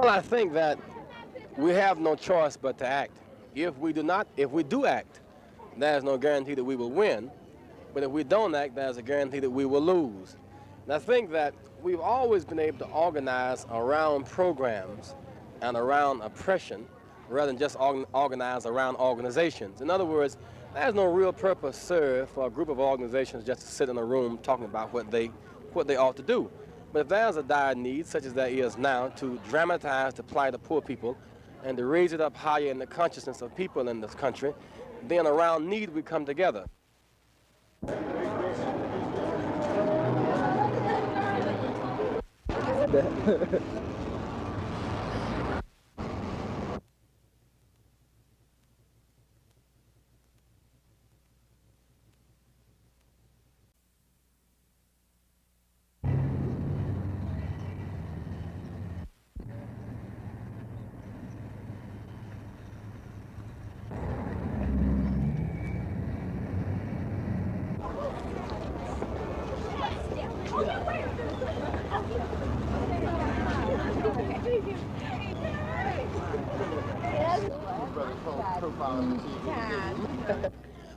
Well, I think that we have no choice but to act. If we do act, there's no guarantee that we will win. But if we don't act, there's a guarantee that we will lose. And I think that we've always been able to organize around programs and around oppression rather than just organize around organizations. In other words, there's no real purpose served for a group of organizations just to sit in a room talking about what they ought to do. But if there's a dire need, such as there is now, to dramatize the plight of poor people and to raise it up higher in the consciousness of people in this country, then around need we come together.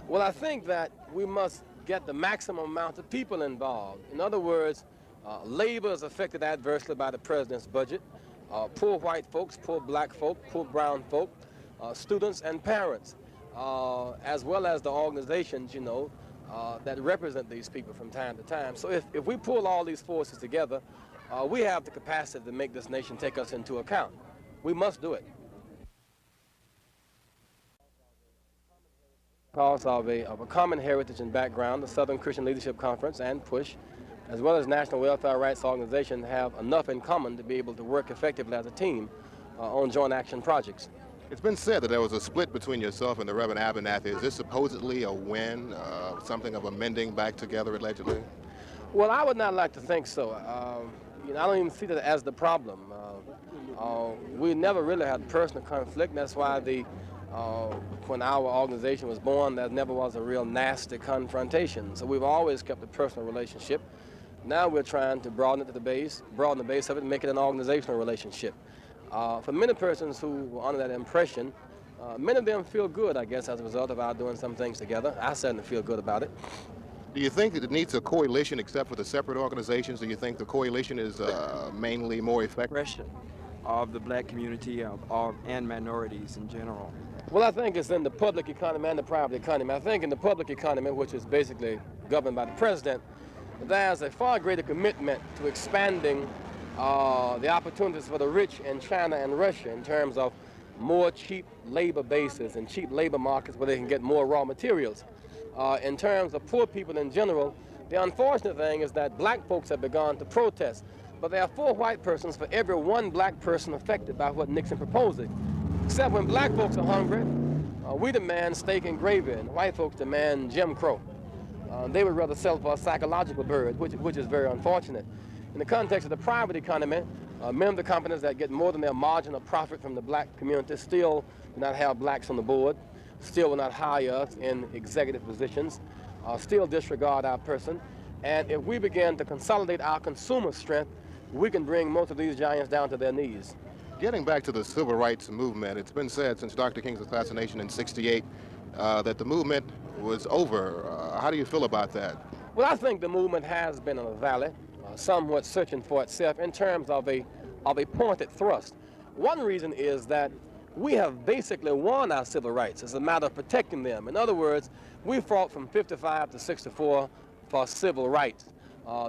Well, I think that we must get the maximum amount of people involved. In other words, labor is affected adversely by the president's budget. Poor white folks, poor black folk, poor brown folk, students and parents, as well as the organizations, that represent these people from time to time. So if we pull all these forces together, we have the capacity to make this nation take us into account. We must do it. Because of a common heritage and background, the Southern Christian Leadership Conference and PUSH, as well as National Welfare Rights Organization, have enough in common to be able to work effectively as a team on joint action projects. It's been said that there was a split between yourself and the Reverend Abernathy. Is this supposedly a win, something of a mending back together allegedly? Well, I would not like to think so. I don't even see that as the problem. We never really had personal conflict, and that's why when our organization was born, there never was a real nasty confrontation. So we've always kept a personal relationship. Now we're trying to broaden the base of it and make it an organizational relationship. For many persons who were under that impression, many of them feel good, I guess, as a result of our doing some things together. I certainly feel good about it. Do you think that it needs a coalition except for the separate organizations? Do you think the coalition is mainly more effective? Of the black community and minorities in general? Well, I think it's in the public economy and the private economy. I think in the public economy, which is basically governed by the president, there's a far greater commitment to expanding the opportunities for the rich in China and Russia in terms of more cheap labor bases and cheap labor markets where they can get more raw materials. In terms of poor people in general, the unfortunate thing is that black folks have begun to protest, but there are 4 white persons for every 1 black person affected by what Nixon proposes. Except when black folks are hungry, we demand steak and gravy, and white folks demand Jim Crow. They would rather sell for a psychological bird, which is very unfortunate. In the context of the private economy, many of the companies that get more than their margin of profit from the black community still do not have blacks on the board, still will not hire us in executive positions, still disregard our person. And if we begin to consolidate our consumer strength, we can bring most of these giants down to their knees. Getting back to the civil rights movement, it's been said since Dr. King's assassination in '68 that the movement was over. How do you feel about that? Well, I think the movement has been in a valley, somewhat searching for itself in terms of a pointed thrust. One reason is that we have basically won our civil rights. It's a matter of protecting them. In other words, we fought from 55 to 64 for civil rights.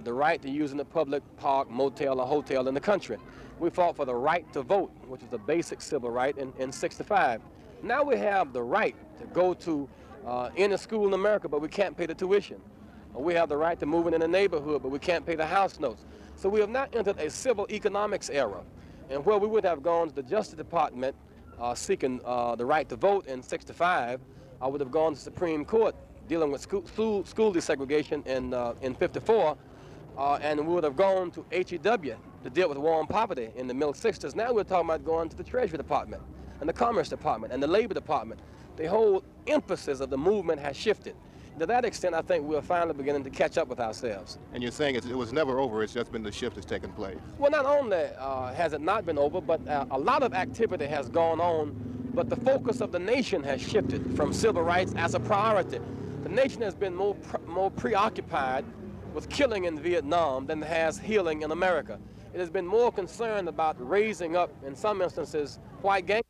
The right to use in the public park, motel, or hotel in the country. We fought for the right to vote, which is a basic civil right in 65. Now we have the right to go to any school in America, but we can't pay the tuition. We have the right to move in a neighborhood, but we can't pay the house notes. So we have not entered a civil economics era. And where we would have gone to the Justice Department seeking the right to vote in 65, I would have gone to the Supreme Court dealing with school desegregation in 54, and we would have gone to HEW to deal with war on poverty in the middle 60s. Now we're talking about going to the Treasury Department and the Commerce Department and the Labor Department. The whole emphasis of the movement has shifted. to that extent, I think we're finally beginning to catch up with ourselves. And you're saying it was never over, it's just been the shift that's taken place. Well, not only has it not been over, but a lot of activity has gone on, but the focus of the nation has shifted from civil rights as a priority. The nation has been more preoccupied with killing in Vietnam than it has healing in America. It has been more concerned about raising up, in some instances, white gang